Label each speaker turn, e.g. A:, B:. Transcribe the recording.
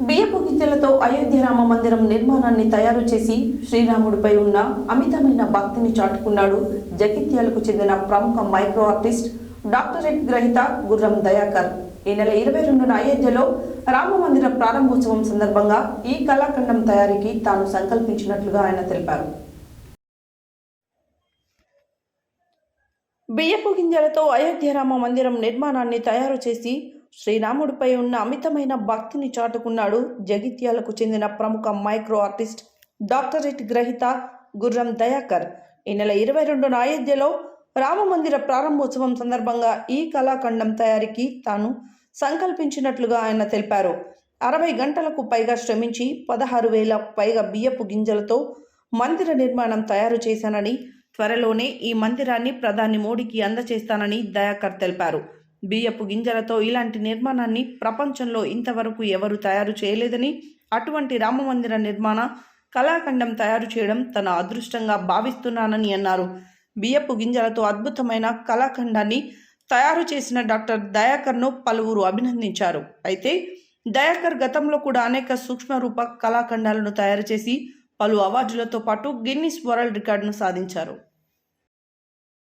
A: బియ్యపు గింజలతో అయోధ్య రామ మందిరం నిర్మాణాన్ని తయారు చేసి శ్రీరాముడిపై ఉన్న అమితమైన భక్తిని చాటుకున్నాడు జగిత్యాలకు చెందిన ప్రముఖ మైక్రో ఆర్టిస్ట్ డాక్టరేట్ గ్రహీత గుర్రం దయాకర్. ఈ నెల 22న అయోధ్యలో రామ మందిర ప్రారంభోత్సవం సందర్భంగా ఈ కళాఖండం తయారీకి తాను సంకల్పించినట్లుగా ఆయన తెలిపారు. బియ్యపు గింజలతో అయోధ్య రామ మందిరం నిర్మాణాన్ని తయారు చేసి శ్రీరాముడిపై ఉన్న అమితమైన భక్తిని చాటుకున్నాడు జగిత్యాలకు చెందిన ప్రముఖ మైక్రో ఆర్టిస్ట్ డాక్టరేట్ గ్రహీత గుర్రం దయాకర్. ఈ నెల 22న అయోధ్యలో రామ మందిర ప్రారంభోత్సవం సందర్భంగా ఈ కళాఖండం తయారీకి తాను సంకల్పించినట్లుగా ఆయన తెలిపారు. 60 గంటలకు పైగా శ్రమించి 16,000 పైగా బియ్యపు గింజలతో మందిర నిర్మాణం తయారు చేశానని, త్వరలోనే ఈ మందిరాన్ని ప్రధాని మోడీకి అందజేస్తానని దయాకర్ తెలిపారు. బియ్యపు గింజలతో ఇలాంటి నిర్మాణాన్ని ప్రపంచంలో ఇంతవరకు ఎవరు తయారు చేయలేదని, అటువంటి రామమందిర నిర్మాణ కళాఖండం తయారు చేయడం తన అదృష్టంగా భావిస్తున్నానని అన్నారు. బియ్యపు గింజలతో అద్భుతమైన కళాఖండాన్ని తయారు చేసిన డాక్టర్ దయాకర్ను పలువురు అభినందించారు. అయితే దయాకర్ గతంలో కూడా అనేక సూక్ష్మ రూప కళాఖండాలను తయారు చేసి పలు అవార్డులతో పాటు గిన్నిస్ వరల్డ్ రికార్డును సాధించారు.